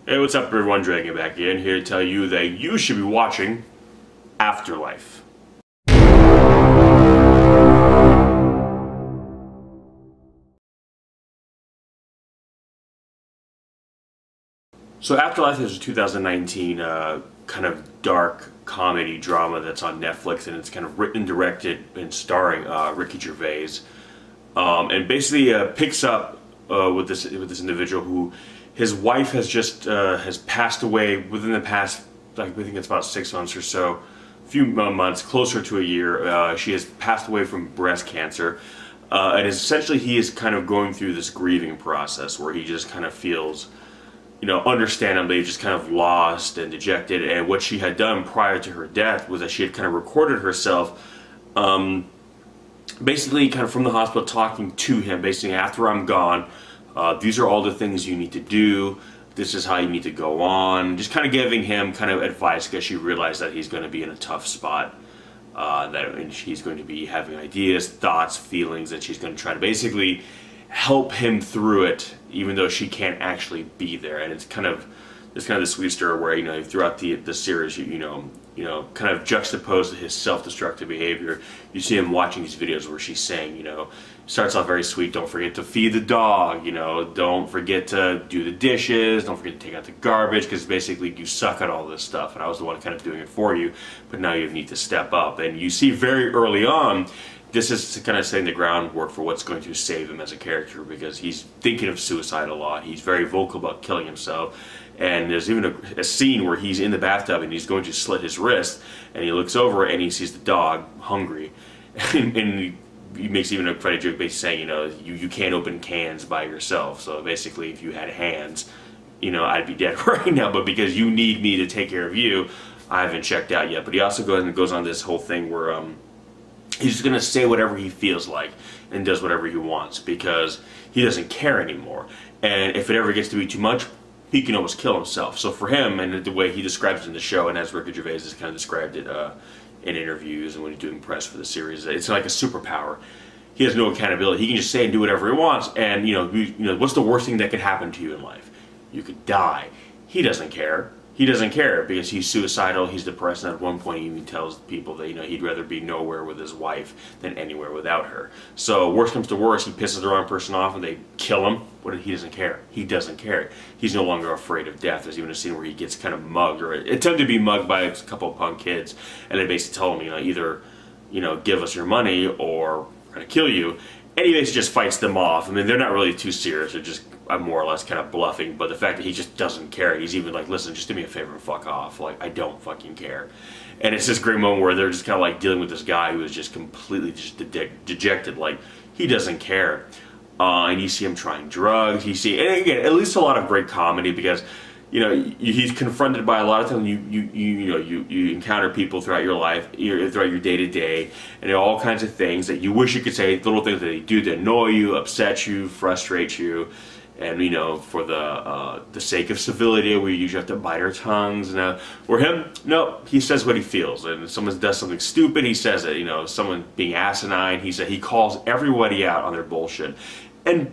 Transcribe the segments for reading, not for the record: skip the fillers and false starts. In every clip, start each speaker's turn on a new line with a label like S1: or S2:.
S1: Hey, what's up everyone, Dragon back again, here to tell you that you should be watching Afterlife. So Afterlife is a 2019 kind of dark comedy drama that's on Netflix, and it's kind of written, directed, and starring Ricky Gervais. And basically picks up with this individual who his wife has just has passed away within the past, like, I think it's about 6 months or so, a few months, closer to a year. She has passed away from breast cancer, and essentially he is kind of going through this grieving process where he just kind of feels, you know, understandably just kind of lost and dejected. And what she had done prior to her death was that she had kind of recorded herself basically kind of from the hospital talking to him, basically, after I'm gone, these are all the things you need to do, this is how you need to go on, just kind of giving him kind of advice, because she realized that he's going to be in a tough spot, and she's going to be having ideas, thoughts, feelings, and she's going to try to basically help him through it, even though she can't actually be there. And it's kind of the sweet story where, you know, throughout the series, you know, kind of juxtaposed to his self-destructive behavior. You see him watching these videos where she's saying, you know, starts off very sweet, don't forget to feed the dog, you know, don't forget to do the dishes, don't forget to take out the garbage, because basically you suck at all this stuff, and I was the one kind of doing it for you, but now you need to step up. And you see very early on, this is kind of setting the groundwork for what's going to save him as a character, because he's thinking of suicide a lot. He's very vocal about killing himself. And there's even a scene where he's in the bathtub and he's going to slit his wrist, and he looks over and he sees the dog hungry, and he makes even a funny joke basically saying, you know, you can't open cans by yourself. So basically, if you had hands, you know, I'd be dead right now, but because you need me to take care of you, I haven't checked out yet. But he also goes on this whole thing where he's just going to say whatever he feels like and does whatever he wants, because he doesn't care anymore. And if it ever gets to be too much, he can almost kill himself. So for him, and the way he describes it in the show, and as Ricky Gervais has kind of described it in interviews and when he's doing press for the series, it's like a superpower. He has no accountability. He can just say and do whatever he wants, and you know, what's the worst thing that could happen to you in life? You could die. He doesn't care. He doesn't care, because he's suicidal, he's depressed, and at one point he even tells people that, you know, he'd rather be nowhere with his wife than anywhere without her. So worst comes to worst, he pisses the wrong person off and they kill him. He doesn't care. He doesn't care. He's no longer afraid of death. There's even a scene where he gets kind of mugged, or attempted to be mugged by a couple of punk kids, and they basically tell him, you know, either, you know, give us your money or we're going to kill you. And he basically just fights them off. I mean, they're not really too serious. They're just more or less kind of bluffing. But the fact that he just doesn't care, he's even like, listen, just do me a favor and fuck off. Like, I don't fucking care. And it's this great moment where they're just kind of like dealing with this guy who is just completely just dejected. Like, he doesn't care. And you see him trying drugs. You see, and again, at least a lot of great comedy, because, you know, he's confronted by a lot of times you encounter people throughout your life, throughout your day-to-day, and there are all kinds of things that you wish you could say, little things that they do that annoy you, upset you, frustrate you, and, you know, for the sake of civility, we usually have to bite our tongues. Now, for him, no, he says what he feels, and if someone does something stupid, he says it. You know, someone being asinine, he calls everybody out on their bullshit, and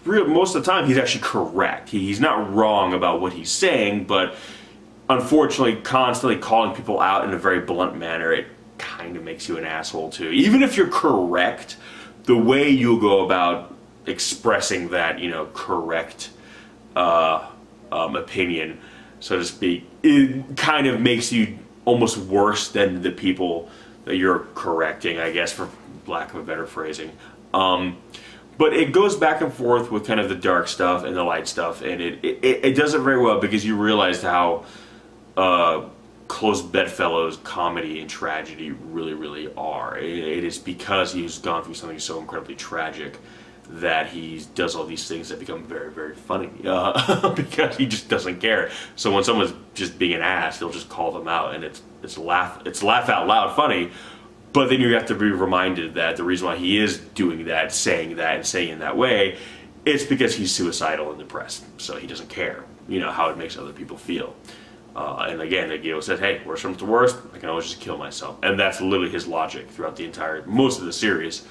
S1: most of the time he's actually correct. He's not wrong about what he's saying, but unfortunately constantly calling people out in a very blunt manner, it kind of makes you an asshole too. Even if you're correct, the way you go about expressing that, you know, correct opinion, so to speak, it kind of makes you almost worse than the people that you're correcting, I guess, for lack of a better phrasing. But it goes back and forth with kind of the dark stuff and the light stuff, and it does it very well, because you realize how close bedfellows comedy and tragedy really, really are. It is because he's gone through something so incredibly tragic that he does all these things that become very, very funny, because he just doesn't care. So when someone's just being an ass, he'll just call them out, and it's laugh out loud funny. But then you have to be reminded that the reason why he is doing that, saying that, and saying it in that way, it's because he's suicidal and depressed. So he doesn't care, you know, how it makes other people feel. And again, Guido says, hey, worst comes to worst, I can always just kill myself. And that's literally his logic throughout most of the series.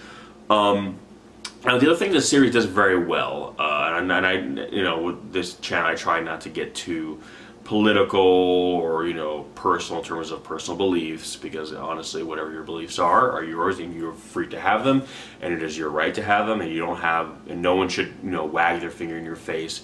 S1: Now, the other thing the series does very well, and and I, you know, with this channel, I try not to get too political or, you know, personal in terms of personal beliefs, because honestly, whatever your beliefs are yours, and you're free to have them, and it is your right to have them, and you don't have, and no one should, you know, wag their finger in your face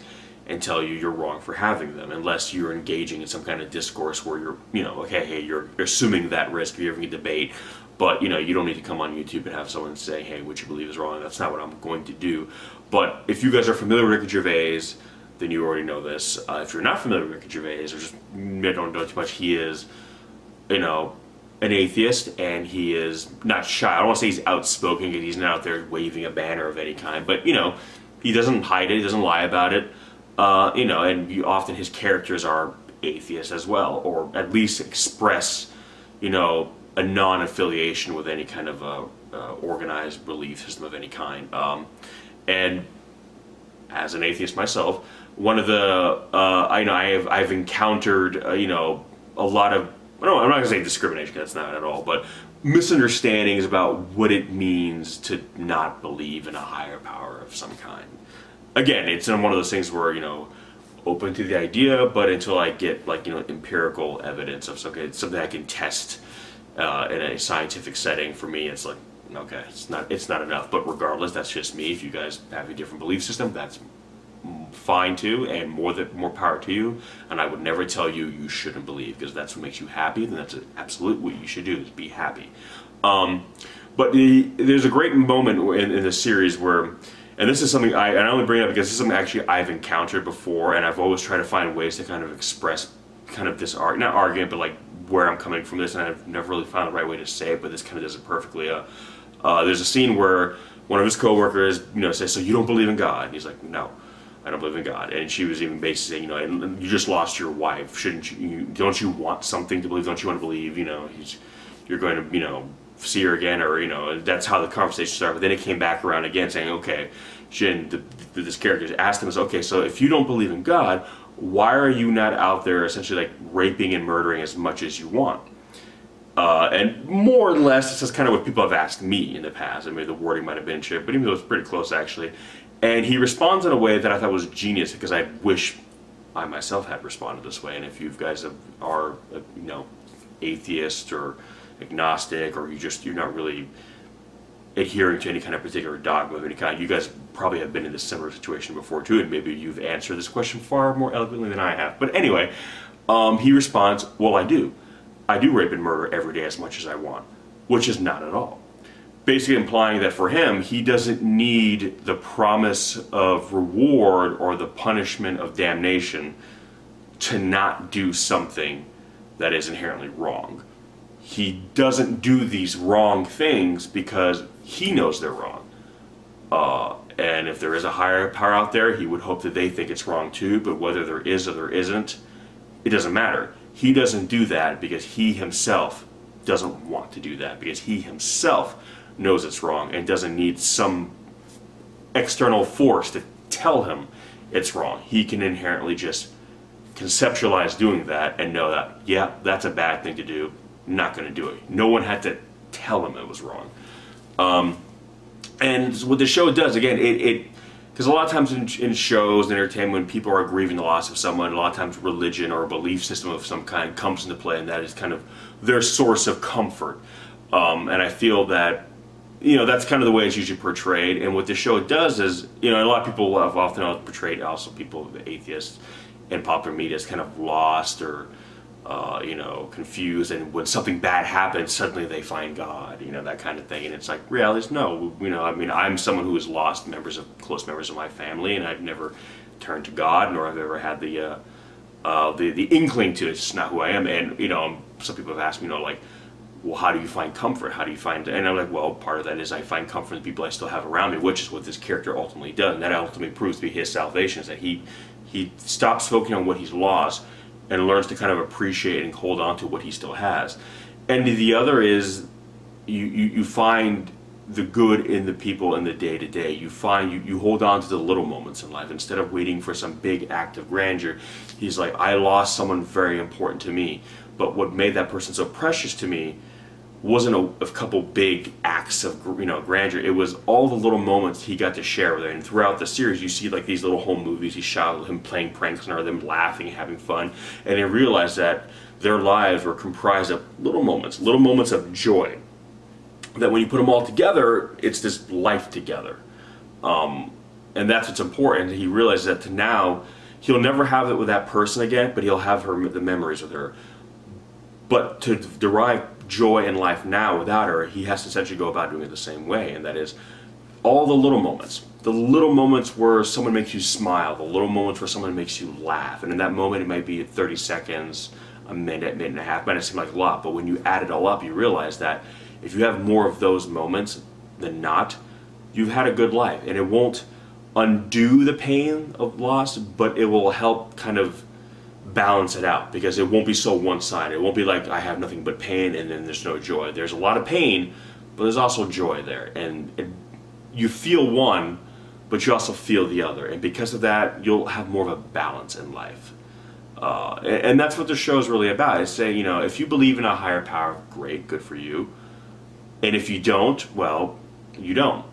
S1: and tell you you're wrong for having them, unless you're engaging in some kind of discourse where you're, you know, okay, hey, you're assuming that risk, you're having a debate. But, you know, you don't need to come on YouTube and have someone say, hey, what you believe is wrong. That's not what I'm going to do. But if you guys are familiar with Ricky Gervais, then you already know this. If you're not familiar with Ricky Gervais, or just don't know too much, he is, you know, an atheist, and he is not shy. I don't want to say he's outspoken, because he's not out there waving a banner of any kind. But, you know, he doesn't hide it. He doesn't lie about it. You know, and often his characters are atheists as well, or at least express, you know, a non-affiliation with any kind of organized belief system of any kind. And as an atheist myself, one of the I know I've encountered you know, a lot of, I'm not going to say discrimination, that's not at all, but misunderstandings about what it means to not believe in a higher power of some kind. Again, it's one of those things where, you know, open to the idea, but until I get, like, you know, empirical evidence of something I can test in a scientific setting, for me it's like, okay, it's not enough. But regardless, that's just me. If you guys have a different belief system, that's fine too, and more power to you. And I would never tell you you shouldn't believe, because that's what makes you happy, and that's absolutely what you should do, is be happy. But there's a great moment in the series where, and this is something I only bring it up because this is something actually I've encountered before, and I've always tried to find ways to kind of express kind of this not argument, but like where I'm coming from this, and I've never really found the right way to say it, but this kind of does it perfectly. There's a scene where one of his coworkers, you know, says, "So you don't believe in God?" And he's like, "No, I don't believe in God." And she was even basically saying, you know, and you just lost your wife. Shouldn't you? Don't you want something to believe? Don't you want to believe? You know, you're going to, you know, see her again, or, you know, that's how the conversation started. But then it came back around again, saying, okay, this character asked him, okay, so if you don't believe in God, why are you not out there essentially like raping and murdering as much as you want? And more or less, this is kind of what people have asked me in the past. I mean, the wording might have been shit, but even though it's pretty close actually. And he responds in a way that I thought was genius, because I wish I myself had responded this way. And if you guys are, you know, atheist or agnostic, or you're not really adhering to any kind of particular dogma of any kind, you guys probably have been in this similar situation before too, and maybe you've answered this question far more eloquently than I have. But anyway, he responds, well, I do rape and murder every day as much as I want, which is not at all. Basically implying that for him, he doesn't need the promise of reward or the punishment of damnation to not do something that is inherently wrong. He doesn't do these wrong things because he knows they're wrong. And if there is a higher power out there, he would hope that they think it's wrong too, but whether there is or there isn't, it doesn't matter. He doesn't do that because he himself doesn't want to do that, because he himself knows it's wrong and doesn't need some external force to tell him it's wrong. He can inherently just conceptualize doing that and know that, yeah, that's a bad thing to do. Not going to do it. No one had to tell him it was wrong. And what the show does, again, because a lot of times in shows and entertainment, when people are grieving the loss of someone, a lot of times religion or a belief system of some kind comes into play, and that is kind of their source of comfort. And I feel that, you know, that's kind of the way it's usually portrayed. And what the show does is, you know, a lot of people have often portrayed also people, atheists, in popular media as kind of lost or you know, confused, and when something bad happens, suddenly they find God, you know, that kind of thing. And it's like, reality is no, you know, I mean, I'm someone who has lost close members of my family, and I've never turned to God, nor have I ever had the inkling to it. It's just not who I am. And, you know, some people have asked me, you know, like, well, how do you find comfort? How do you find, and I'm like, well, part of that is I find comfort in the people I still have around me, which is what this character ultimately does. And that ultimately proves to be his salvation, is that he stops focusing on what he's lost and learns to kind of appreciate and hold on to what he still has. And the other is you find the good in the people in the day-to-day. You hold on to the little moments in life instead of waiting for some big act of grandeur. He's like, I lost someone very important to me, but what made that person so precious to me wasn't a couple big acts of grandeur. It was all the little moments he got to share with her. And throughout the series, you see like these little home movies he shot with him playing pranks on her, them laughing, having fun, and they realized that their lives were comprised of little moments of joy. That when you put them all together, it's this life together, and that's what's important. He realized that now he'll never have it with that person again, but he'll have the memories with her. But to derive joy in life now without her, he has to essentially go about doing it the same way, and that is all the little moments. The little moments where someone makes you smile, the little moments where someone makes you laugh, and in that moment it might be 30 seconds, a minute, minute and a half, might not seem like a lot, but when you add it all up, you realize that if you have more of those moments than not, you've had a good life, and it won't undo the pain of loss, but it will help kind of balance it out, because it won't be so one-sided. It won't be like I have nothing but pain and then there's no joy. There's a lot of pain, but there's also joy there, and you feel one, but you also feel the other, and because of that, you'll have more of a balance in life. And that's what the show is really about. It's saying, you know, if you believe in a higher power, great, good for you. And if you don't, well, you don't.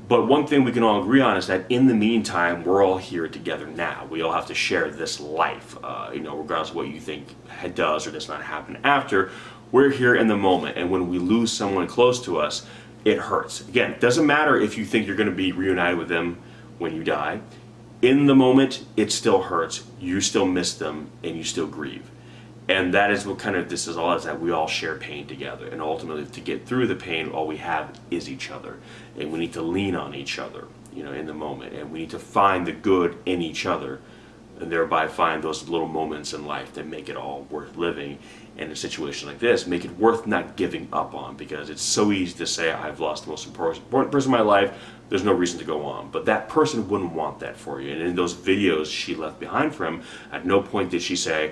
S1: But one thing we can all agree on is that in the meantime, we're all here together now. We all have to share this life, you know, regardless of what you think does or does not happen after. We're here in the moment, and when we lose someone close to us, it hurts. Again, it doesn't matter if you think you're going to be reunited with them when you die. In the moment, it still hurts. You still miss them, and you still grieve. And that is what kind of this is all, is that we all share pain together. And ultimately, to get through the pain, all we have is each other. And we need to lean on each other, you know, in the moment. And we need to find the good in each other, and thereby find those little moments in life that make it all worth living. And in a situation like this, make it worth not giving up on, because it's so easy to say, I've lost the most important person in my life, there's no reason to go on. But that person wouldn't want that for you. And in those videos she left behind for him, at no point did she say,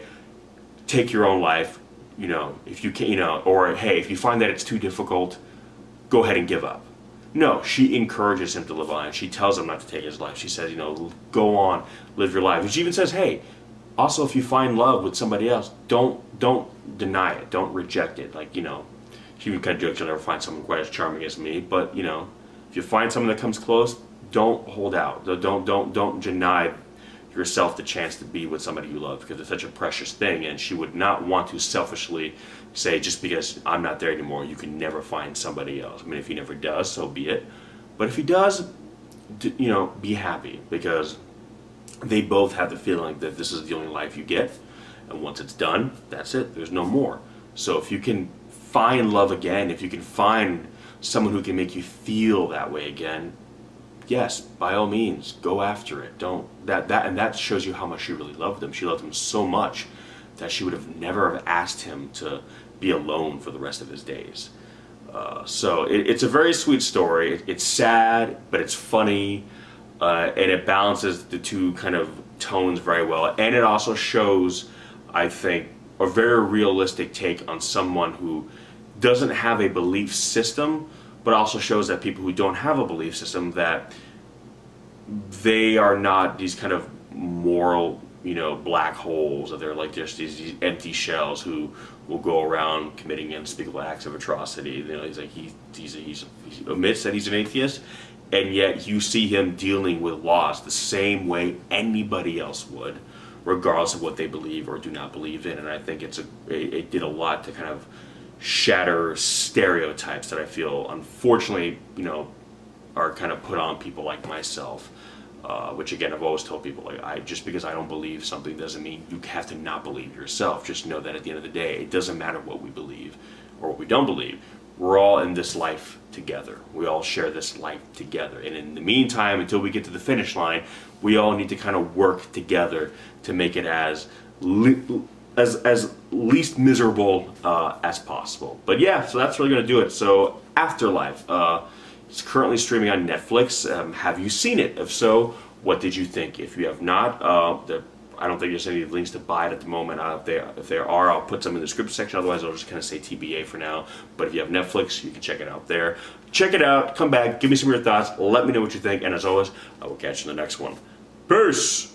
S1: take your own life, you know, if you can, you know, or hey, if you find that it's too difficult, go ahead and give up. No, she encourages him to live on. She tells him not to take his life. She says, you know, go on, live your life. And she even says, hey, also if you find love with somebody else, don't deny it, don't reject it. Like, you know, she even kind of jokes, you'll never find someone quite as charming as me, but you know, if you find someone that comes close, don't hold out. Don't deny yourself the chance to be with somebody you love, because it's such a precious thing, and she would not want to selfishly say, just because I'm not there anymore, you can never find somebody else. I mean, if he never does, so be it. But if he does, you know, be happy, because they both have the feeling that this is the only life you get, and once it's done, that's it, there's no more. So if you can find love again, if you can find someone who can make you feel that way again, yes, by all means, go after it. And that shows you how much she really loved him. She loved him so much that she would have never have asked him to be alone for the rest of his days. So it's a very sweet story. It's sad, but it's funny, and it balances the two kind of tones very well. And it also shows, I think, a very realistic take on someone who doesn't have a belief system, but also shows that people who don't have a belief system, that they are not these kind of moral, you know, black holes, that they're like just these empty shells who will go around committing unspeakable acts of atrocity. You know, he's like he admits that he's an atheist, and yet you see him dealing with loss the same way anybody else would, regardless of what they believe or do not believe in. And I think it did a lot to kind of shatter stereotypes that I feel, unfortunately, you know, are kind of put on people like myself. Which again, I've always told people, like, just because I don't believe something doesn't mean you have to not believe yourself. Just know that at the end of the day, it doesn't matter what we believe or what we don't believe. We're all in this life together. We all share this life together. And in the meantime, until we get to the finish line, we all need to kind of work together to make it as least miserable as possible. But yeah, so that's really going to do it. So Afterlife, it's currently streaming on Netflix. Have you seen it? If so, what did you think? If you have not, I don't think there's any links to buy it at the moment. If there are, I'll put some in the description section. Otherwise, I'll just kind of say TBA for now. But if you have Netflix, you can check it out there. Check it out. Come back. Give me some of your thoughts. Let me know what you think. And as always, I will catch you in the next one. Peace!